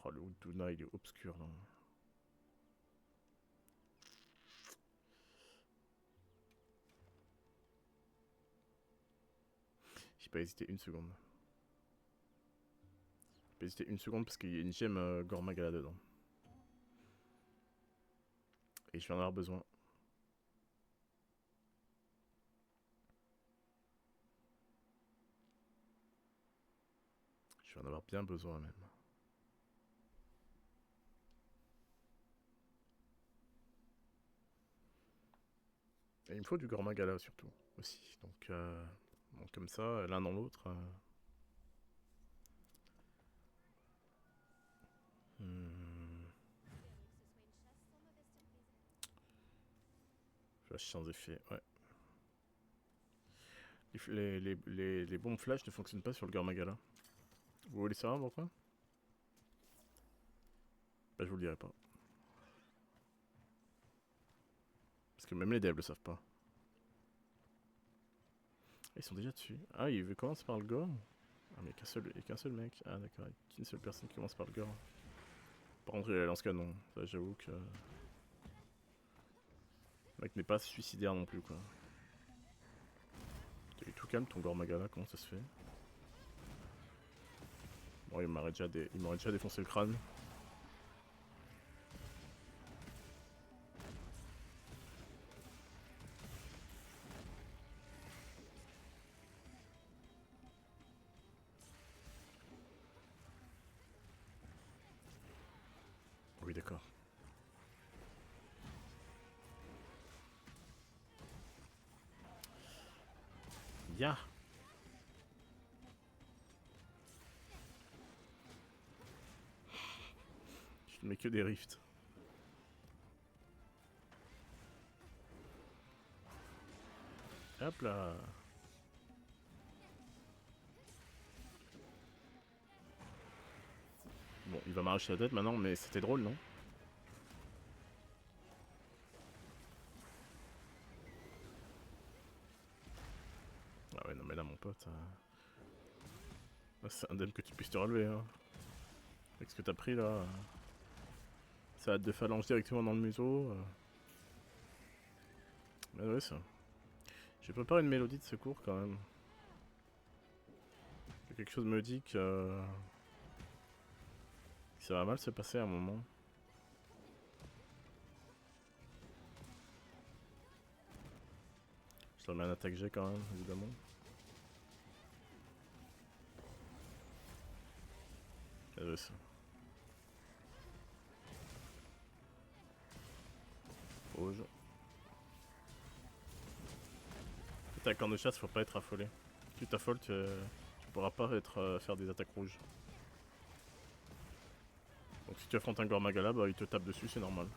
Oh, le Uduna, il est obscur là. J'ai pas hésité une seconde. J'ai pas hésité une seconde parce qu'il y a une gemme Gormagala dedans. Et je vais en avoir besoin. Je vais en avoir bien besoin même. Et il me faut du Gormagala surtout, aussi. Donc, bon, comme ça, l'un dans l'autre. Flash sans effet, ouais. Les bombes flash ne fonctionnent pas sur le Gormagala. Vous voulez savoir pourquoi? Bah, je vous le dirai pas. Parce que même les devs le savent pas. Ils sont déjà dessus. Ah, il commence par le gore. Ah, mais il y a qu'un seul mec. Ah, d'accord, il y a qu'une seule personne qui commence par le gore. Par contre, il a la lance-canon. Ça, j'avoue que. Le mec n'est pas suicidaire non plus, quoi. Il est tout calme ton Gormagala, comment ça se fait? Bon, il m'aurait déjà défoncé le crâne. Oui, d'accord. Ya! Je ne mets que des rifts. Hop là! Bon, il va m'arracher la tête maintenant, mais c'était drôle, non? Ah ouais, non mais là, mon pote... c'est indemne que tu puisses te relever, hein. Avec ce que t'as pris, là... Ça a de phalanges directement dans le museau. Mais ouais, ça... J'ai préparé une mélodie de secours, quand même. Quelque chose me dit que... ça va mal se passer à un moment. Je leur mets un attaque G quand même, évidemment. Ça. Rouge. Ta corne de chasse, faut pas être affolé. Si tu t'affoles, tu pourras pas faire des attaques rouges. Donc si tu affrontes un Gormagala, bah il te tape dessus, c'est normal.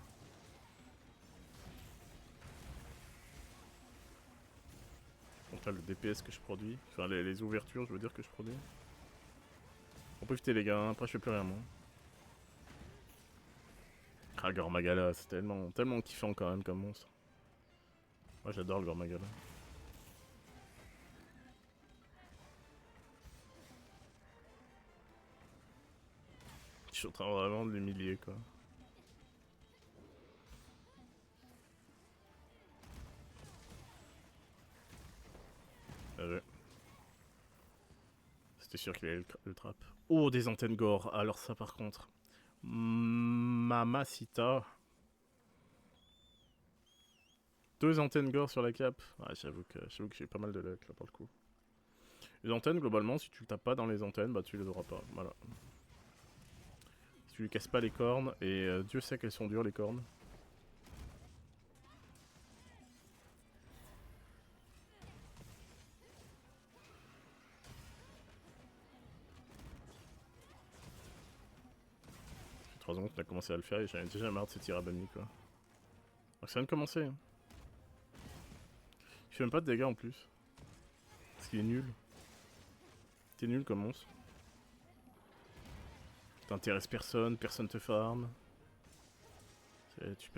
Donc là, le DPS que je produis, enfin les ouvertures, je veux dire, que je produis. On peut éviter les gars, hein. Après je fais plus rien moi. Ah, le Gormagala, c'est tellement kiffant quand même comme monstre. Moi j'adore le Gormagala. Je suis en train vraiment de l'humilier quoi. Ouais. C'était sûr qu'il allait le trap. Oh, des antennes gore. Alors ça par contre. Mamacita. Deux antennes gore sur la cape. Ah, j'avoue que j'ai pas mal de luck là pour le coup. Les antennes, globalement, si tu tapes pas dans les antennes, bah tu les auras pas. Voilà. Si tu lui casses pas les cornes, et Dieu sait qu'elles sont dures les cornes. Ça fait 3 ans qu'on a commencé à le faire et j'en ai déjà marre de ces tirs à Bunny quoi. Donc ça vient de commencer. Hein. Il fait même pas de dégâts en plus. Parce qu'il est nul. T'es nul comme monstre. T'intéresses personne, personne te farm. Tu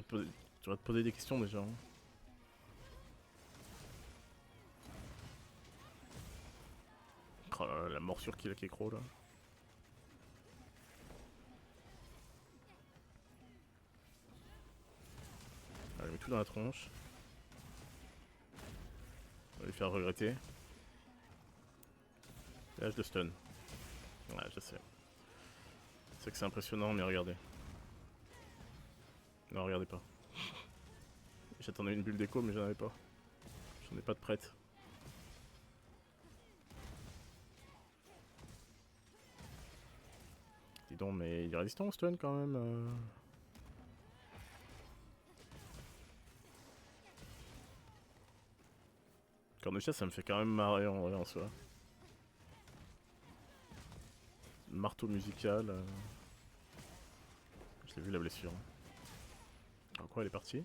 vas te poser des questions déjà. Hein. Oh là là, la morsure qu'il a Kekro là. tout dans la tronche. On va lui faire regretter. Et là je le stun. Ouais, je sais. C'est que c'est impressionnant, mais regardez. Non, regardez pas. J'attendais une bulle d'écho, mais j'en avais pas. J'en ai pas de prête. Dis donc, mais il est résistant au stun quand même. Cornechat, ça me fait quand même marrer en vrai en soi. Marteau musical. Je l'ai vu la blessure. Alors quoi, elle est partie?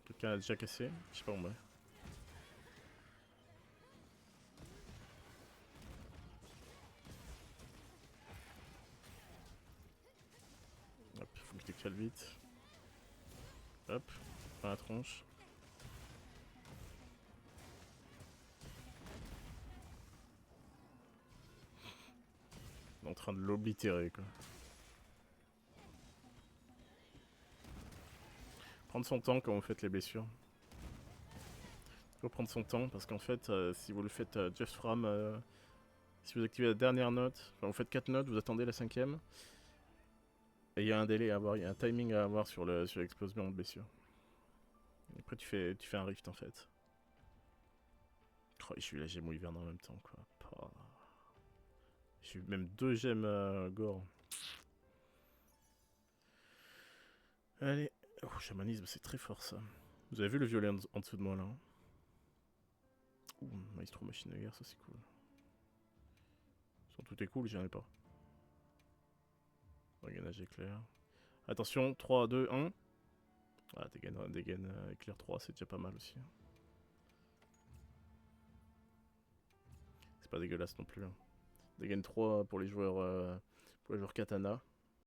Quelqu'un a déjà cassé? Je sais pas, en vrai. Hop, faut que je décale vite. Hop, dans la tronche. On est en train de l'oblitérer quoi. Prendre son temps quand vous faites les blessures. Il faut prendre son temps parce qu'en fait, si vous le faites Just From, si vous activez la dernière note, enfin vous faites 4 notes, vous attendez la 5ème. Et il y a un délai à avoir, il y a un timing à avoir sur l'explosion de blessure. Après tu fais un rift en fait. Oh, j'ai eu la gemme Wyvern en même temps quoi. Oh. J'ai eu même 2 gemmes gore. Allez. Oh, chamanisme, c'est très fort ça. Vous avez vu le violet en dessous de moi là? Ouh, maestro machine de guerre, ça c'est cool. Tout est cool, j'en ai pas. Regainage éclair. Attention, 3, 2, 1. Ah, dégaine éclair 3, c'est déjà pas mal aussi. C'est pas dégueulasse non plus. Hein. Dégaine 3 pour les joueurs katana.